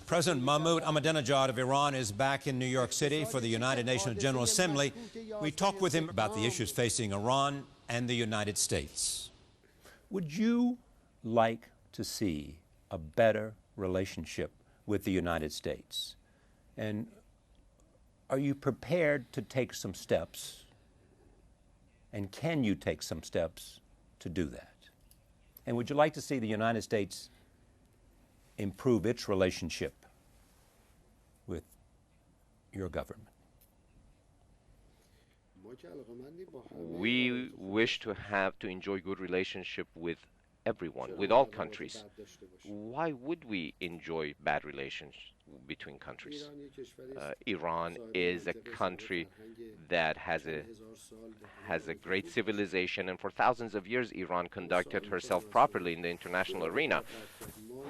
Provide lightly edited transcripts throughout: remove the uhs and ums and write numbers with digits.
President Mahmoud Ahmadinejad of Iran is back in New York City for the United Nations General Assembly. We talked with him about the issues facing Iran and the United States. Would you like to see a better relationship with the United States? And are you prepared to take some steps? And can you take some steps to do that? And would you like to see the United States improve its relationship with your government? We wish to enjoy good relationship with everyone, with all countries. Why would we enjoy bad relations between countries? Iran is a country that has a great civilization, and for thousands of years Iran conducted herself properly in the international arena.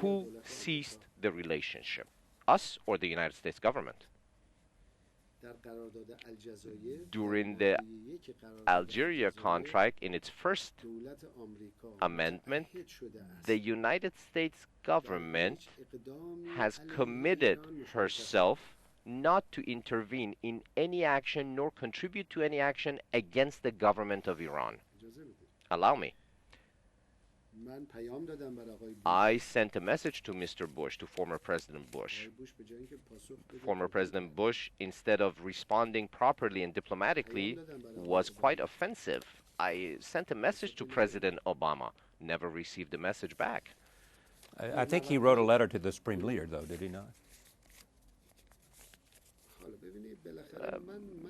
Who ceased the relationship? Us or the United States government? During the Algeria contract, in its first amendment, the United States government has committed herself not to intervene in any action nor contribute to any action against the government of Iran. Allow me. I sent a message to Mr. Bush, to former President Bush. Former President Bush, instead of responding properly and diplomatically, was quite offensive. I sent a message to President Obama, never received a message back. I think he wrote a letter to the Supreme Leader, though, did he not?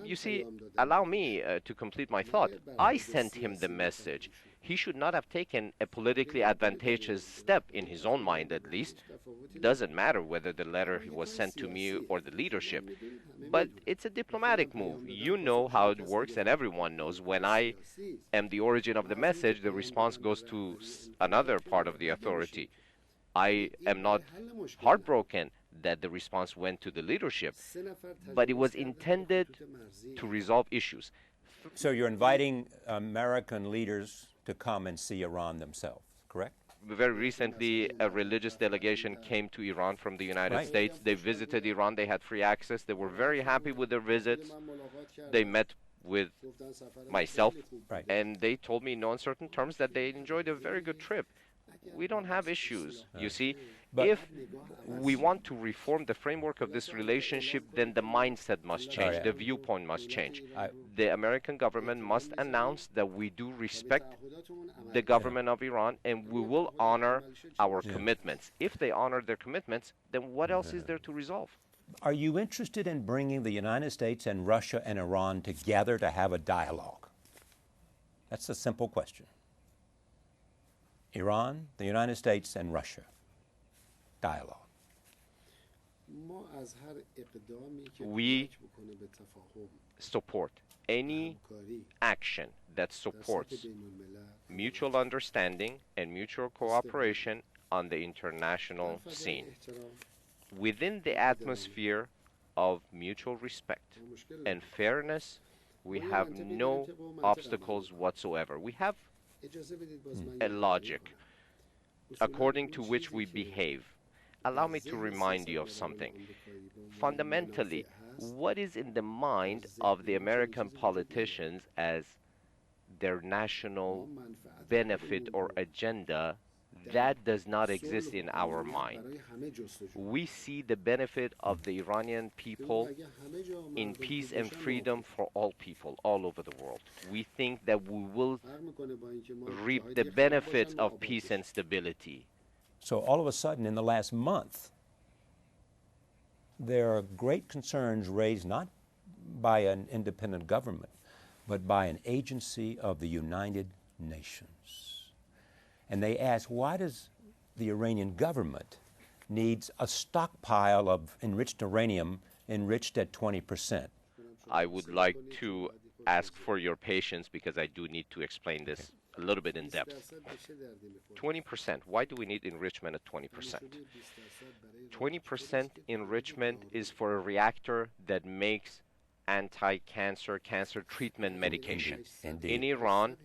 You see, allow me to complete my thought. I sent him the message. He should not have taken a politically advantageous step, in his own mind at least. It doesn't matter whether the letter was sent to me or the leadership. But it's a diplomatic move. You know how it works, and everyone knows. When I am the origin of the message, the response goes to another part of the authority. I am not heartbroken that the response went to the leadership, but it was intended to resolve issues. So you're inviting American leaders to come and see Iran themselves, correct? Very recently, a religious delegation came to Iran from the United States. They visited Iran. They had free access. They were very happy with their visits. They met with myself, and they told me in no uncertain terms that they enjoyed a very good trip. We don't have issues, you see. But if we want to reform the framework of this relationship, then the mindset must change, the viewpoint must change. The American government must announce that we do respect the government of Iran, and we will honor our commitments. If they honor their commitments, then what else is there to resolve? Are you interested in bringing the United States and Russia and Iran together to have a dialogue? That's a simple question. Iran, the United States, and Russia. Dialogue. We support any action that supports mutual understanding and mutual cooperation on the international scene within the atmosphere of mutual respect and fairness. We have no obstacles whatsoever. We have a logic according to which we behave. Allow me to remind you of something. Fundamentally, what is in the mind of the American politicians as their national benefit or agenda, that does not exist in our mind. We see the benefit of the Iranian people in peace and freedom for all people all over the world. We think that we will reap the benefits of peace and stability. So all of a sudden, in the last month, there are great concerns raised not by an independent government, but by an agency of the United Nations. And they ask, why does the Iranian government need a stockpile of enriched uranium enriched at 20%? I would like to ask for your patience because I do need to explain this a little bit in depth. 20%. Why do we need enrichment at 20%? 20% enrichment is for a reactor that makes anti-cancer, cancer treatment medication. In Iran,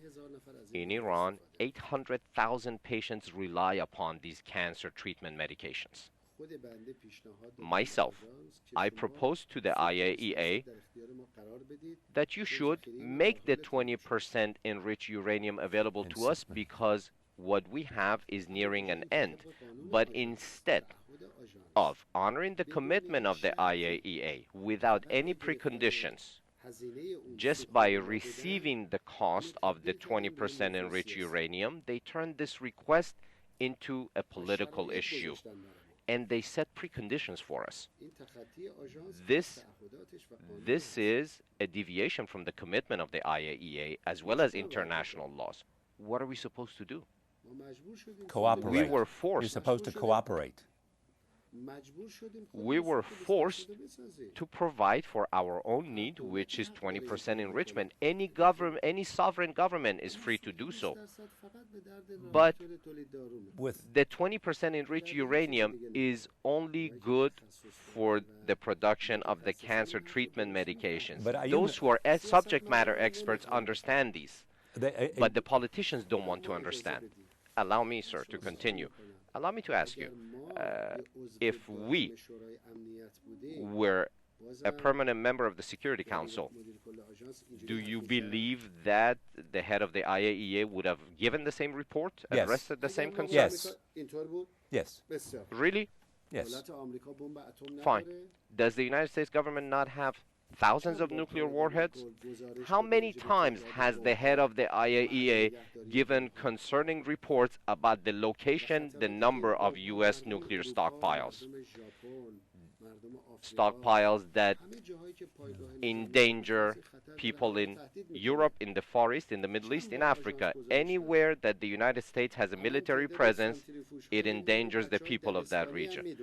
800,000 patients rely upon these cancer treatment medications. myself, I propose to the IAEA that you should make the 20% enriched uranium available to us because what we have is nearing an end. But instead of honoring the commitment of the IAEA without any preconditions, just by receiving the cost of the 20% enriched uranium, they turned this request into a political issue. And they set preconditions for us. This is a deviation from the commitment of the IAEA as well as international laws. What are we supposed to do? Cooperate. We were forced. You're supposed to cooperate. We were forced to provide for our own need, which is 20% enrichment. Any sovereign government is free to do so. But With the 20% enriched uranium is only good for the production of the cancer treatment medications. But those who are subject matter experts understand these. But the politicians don't want to understand. Allow me, sir, to continue. Allow me to ask you, if we were a permanent member of the Security Council, do you believe that the head of the IAEA would have given the same report, Yes. addressed the same concerns? Yes. Yes. Really? Yes. Fine. Does the United States government not have thousands of nuclear warheads? How many times has the head of the IAEA given concerning reports about the location, the number of U.S. nuclear stockpiles? Stockpiles that endanger people in Europe, in the Far East, in the Middle East, in Africa. Anywhere that the United States has a military presence, it endangers the people of that region.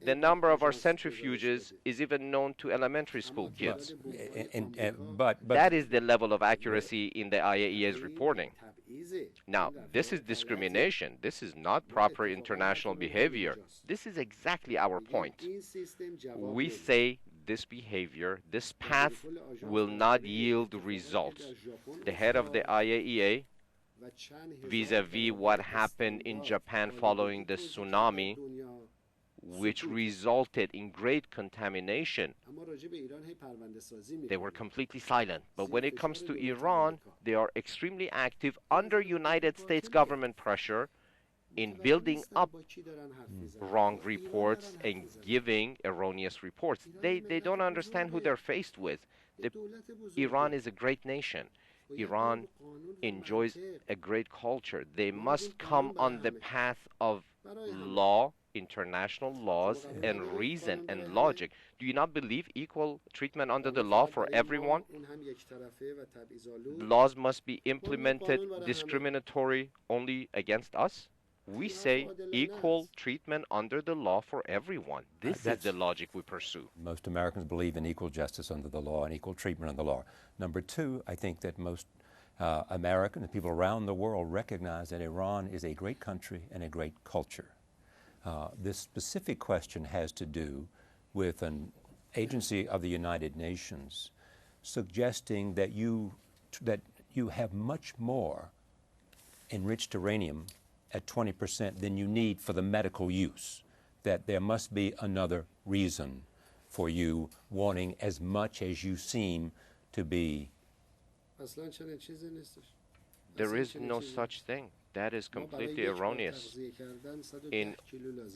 The number of our centrifuges is even known to elementary school kids. But that is the level of accuracy in the IAEA's reporting. Now, this is discrimination. This is not proper international behavior. This is exactly our point. We say this behavior, this path will not yield results. The head of the IAEA, vis-a-vis what happened in Japan following the tsunami, which resulted in great contamination, they were completely silent. But when it comes to Iran, they are extremely active under United States government pressure in building up wrong reports and giving erroneous reports. They don't understand who they're faced with. Iran is a great nation. Iran enjoys a great culture. They must come on the path of law, international laws, and reason and logic. Do you not believe equal treatment under the law for everyone? Laws must be implemented discriminatory only against us? We say equal treatment under the law for everyone. This is the logic we pursue. Most Americans believe in equal justice under the law and equal treatment under the law. Number two, I think that most Americans and people around the world recognize that Iran is a great country and a great culture. This specific question has to do with an agency of the United Nations suggesting that you have much more enriched uranium at 20% than you need for the medical use, that there must be another reason for you wanting as much as you seem to be. There is no such thing. That is completely erroneous.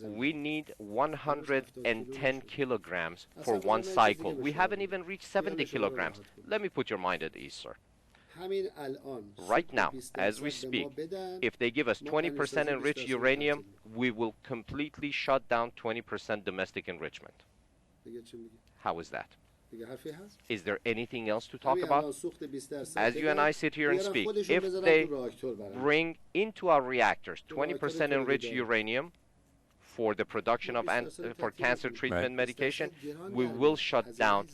We need 110 kilograms for one cycle. We haven't even reached 70 kilograms. Let me put your mind at ease, sir. Right now, as we speak, if they give us 20% enriched uranium, we will completely shut down 20% domestic enrichment. How is that? Is there anything else to talk about? As you and I sit here and speak, if they bring into our reactors 20% enriched uranium for the production of for cancer treatment medication, we will shut down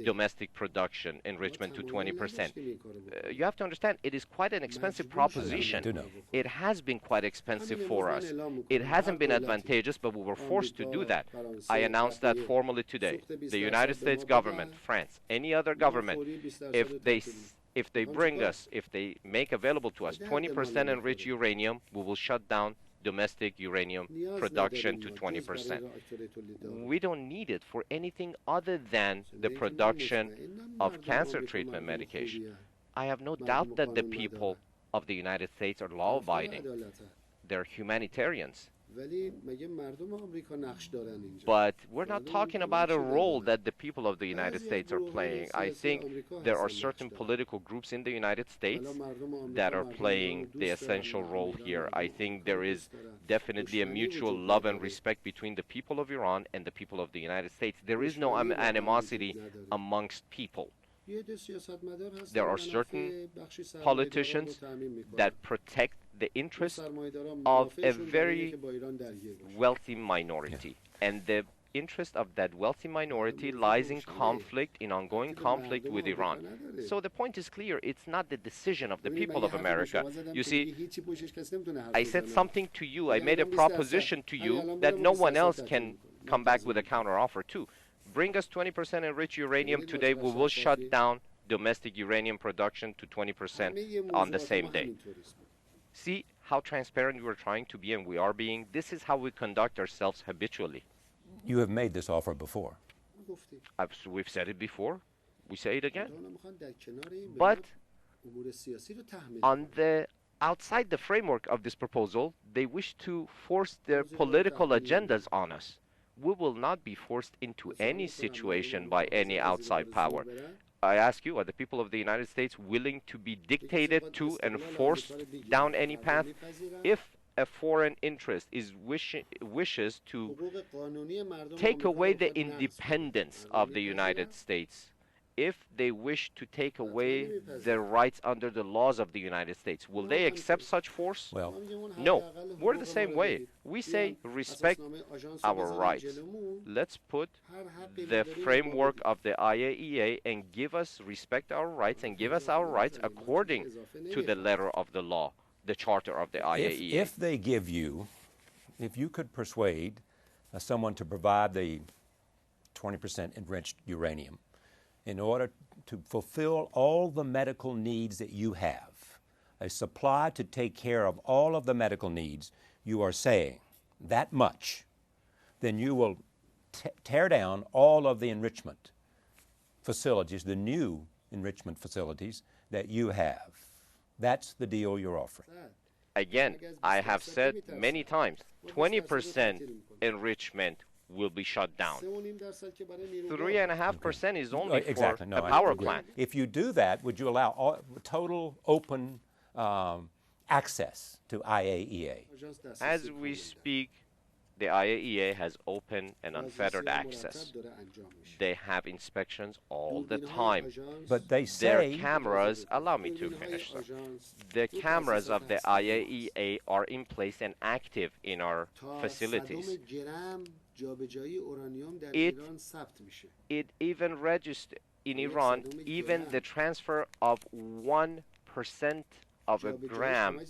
domestic production enrichment to 20%. You have to understand, it is quite an expensive proposition. It has been quite expensive for us. It hasn't been advantageous, but we were forced to do that. I announced that formally today. The United States government, France, any other government, if they make available to us 20% enriched uranium, we will shut down domestic uranium production to 20%. We don't need it for anything other than the production of cancer treatment medication. I have no doubt that the people of the United States are law-abiding. They're humanitarians. But we're not talking about a role that the people of the United States are playing. I think there are certain political groups in the United States that are playing the essential role here. I think there is definitely a mutual love and respect between the people of Iran and the people of the United States. There is no animosity amongst people. There are certain politicians that protect the interests of a very wealthy minority. And the interest of that wealthy minority lies in conflict, in ongoing conflict with Iran. So the point is clear. It's not the decision of the people of America. You see, I said something to you. I made a proposition to you that no one else can come back with a counteroffer to. Bring us 20% enriched uranium today. We will shut down domestic uranium production to 20% on the same day. See how transparent we're trying to be, and we are being. This is how we conduct ourselves habitually. You have made this offer before. We've said it before. We say it again. But on the outside the framework of this proposal, they wish to force their political agendas on us. We will not be forced into any situation by any outside power. I ask you, are the people of the United States willing to be dictated to and forced down any path? If a foreign interest wishes to take away the independence of the United States, if they wish to take away their rights under the laws of the United States, will they accept such force? Well, no. We're the same way. We say respect our rights. Let's put the framework of the IAEA and respect our rights and give us our rights according to the letter of the law, the charter of the IAEA. If they give you, if you could persuade someone to provide the 20% enriched uranium, in order to fulfill all the medical needs that you have, a supply to take care of all of the medical needs, you are saying that much, then you will tear down all of the enrichment facilities, the new enrichment facilities that you have. That's the deal you're offering. Again, I have said many times, 20% enrichment will be shut down. 3.5% is only for a power plant. If you do that, would you allow total open access to IAEA? As we speak, the IAEA has open and unfettered access. They have inspections all the time. But they say... Their cameras, allow me to finish, sir. The cameras of the IAEA are in place and active in our facilities. It even registered in Iran, even the transfer of 1% of a gram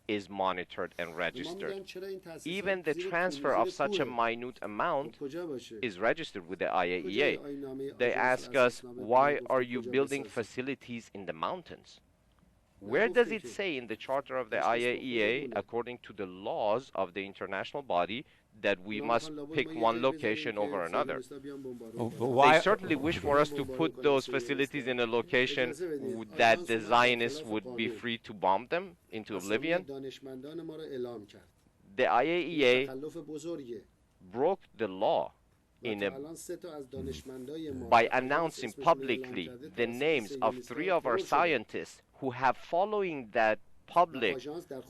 is monitored and registered. Even the transfer of such a minute amount is registered with the IAEA. They ask us, why are you building facilities in the mountains? Where does it say in the charter of the IAEA, according to the laws of the international body, that we must pick one location over another? They certainly wish for us to put those facilities in a location that the Zionists would be free to bomb them into oblivion. The IAEA broke the law by announcing publicly the names of 3 of our scientists who have, following that public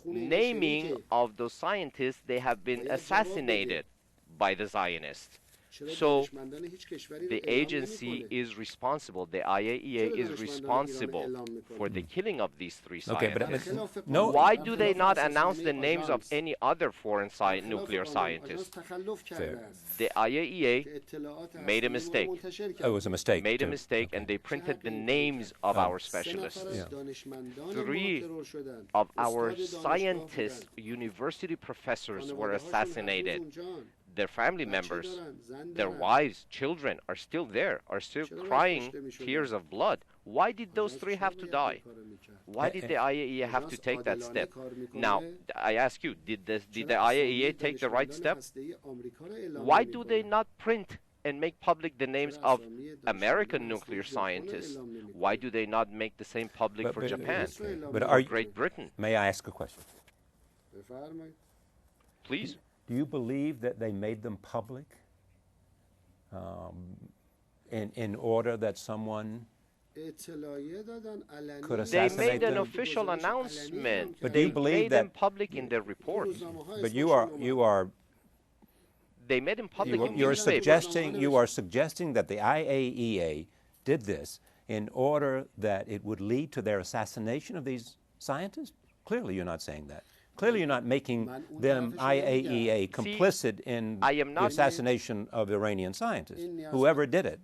naming of those scientists, they have been assassinated by the Zionists. So the agency is responsible, the IAEA is responsible for the killing of these 3 scientists. Why do they not announce the names of any other foreign nuclear scientists? Fair. The IAEA made a mistake. Oh, it was a mistake. Made a mistake, and they printed the names of our specialists. Yeah. 3 of our scientists, university professors, were assassinated. Their family members, their wives, children are still there, are still crying tears of blood. Why did those three have to die? Why did the IAEA have to take that step? Now, I ask you, did the IAEA take the right step? Why do they not print and make public the names of American nuclear scientists? Why do they not make the same public for Japan or Great Britain? May I ask a question? Please. Do you believe that they made them public in order that someone could assassinate They made an them? official announcement. But do they you believe made that them public in their report. But you are They made them public in you're newspapers. you are suggesting that the IAEA did this in order that it would lead to their assassination of these scientists? Clearly you're not saying that. Clearly you're not making them, IAEA, complicit in the assassination of Iranian scientists, whoever did it.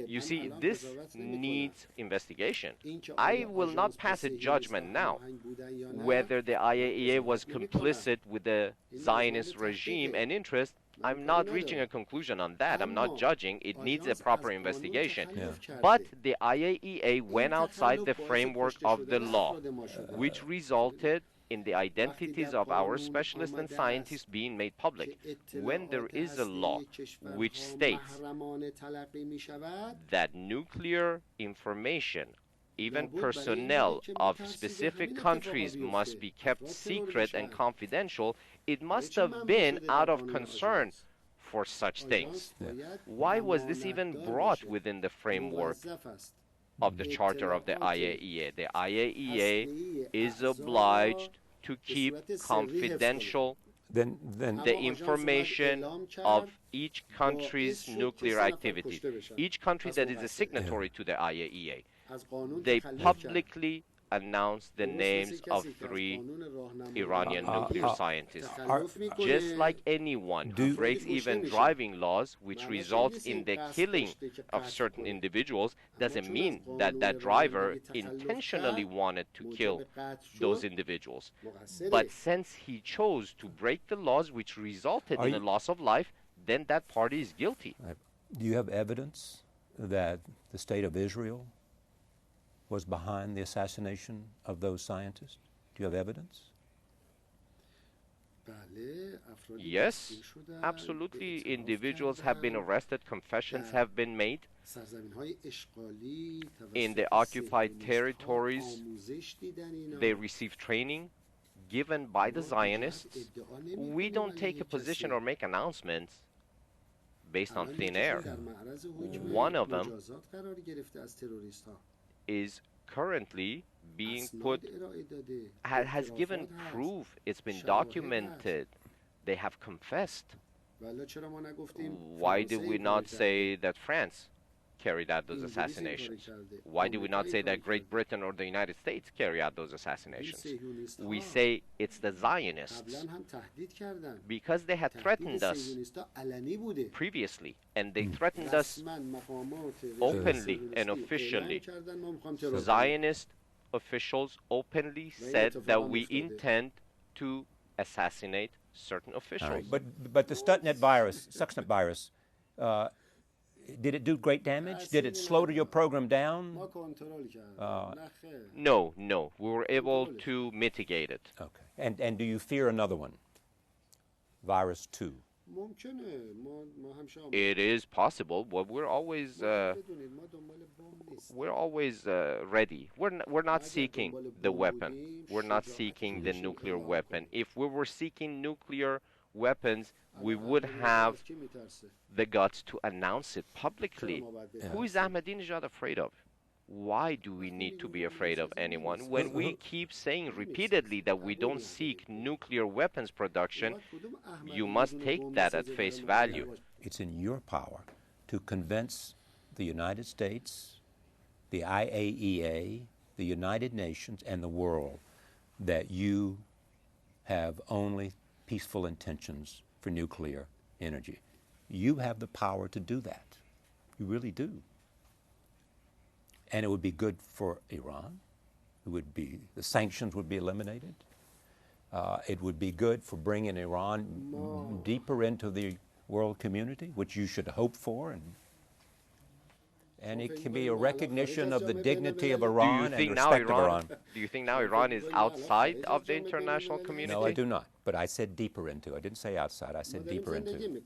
You see, this needs investigation. I will not pass a judgment now whether the IAEA was complicit with the Zionist regime and interest. I'm not reaching a conclusion on that. I'm not judging. It needs a proper investigation. But the IAEA went outside the framework of the law, which resulted in the identities of our specialists and scientists being made public. When there is a law which states that nuclear information, even personnel of specific countries, must be kept secret and confidential, it must have been out of concern for such things. Why was this even brought within the framework of the charter of the IAEA? The IAEA is obliged to keep confidential the information of each country's nuclear activities. Each country that is a signatory to the IAEA, they publicly announced the names of 3 Iranian nuclear scientists. Just like anyone who breaks even driving laws, which results in the killing of certain individuals, doesn't mean that that driver intentionally wanted to kill those individuals. But since he chose to break the laws which resulted in a loss of life, then that party is guilty. Do you have evidence that the state of Israel was behind the assassination of those scientists? Do you have evidence? Yes, absolutely. Individuals have been arrested, confessions have been made. In the occupied territories, they receive training given by the Zionists. We don't take a position or make announcements based on thin air. One of them is currently being put, has given proof, it's been documented, they have confessed. Why do we not say that France carried out those assassinations? Why do we not say that Great Britain or the United States carry out those assassinations? We say it's the Zionists because they had threatened us previously, and they threatened us openly and officially. Zionist officials openly said that we intend to assassinate certain officials. Right. But the Stuxnet virus, did it do great damage? Did it slow your program down? No. We were able to mitigate it. Okay. And do you fear another one? Virus 2? It is possible, but we're always ready. We're not seeking the weapon. We're not seeking the nuclear weapon. If we were seeking nuclear weapons, we would have the guts to announce it publicly. Who is Ahmadinejad afraid of? Why do we need to be afraid of anyone when we keep saying repeatedly that we don't seek nuclear weapons production? You must take that at face value. It's in your power to convince the United States, the IAEA, the United Nations, and the world that you have only peaceful intentions for nuclear energy. You have the power to do that. You really do. And it would be good for Iran. The sanctions would be eliminated. It would be good for bringing Iran deeper into the world community, which you should hope for. And it can be a recognition of the dignity of Iran and respect of Iran. Do you think now Iran is outside of the international community? No, I do not. But I said deeper into. I didn't say outside. I said deeper into.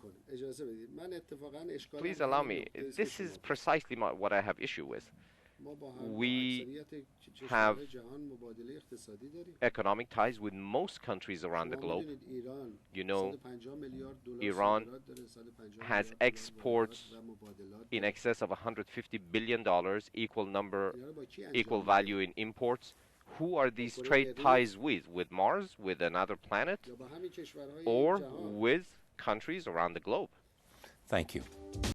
Please allow me. This is precisely what I have issue with. We have economic ties with most countries around the globe. You know, Iran has exports in excess of $150 billion, equal value in imports. Who are these trade ties with? With Mars, with another planet, or with countries around the globe? Thank you.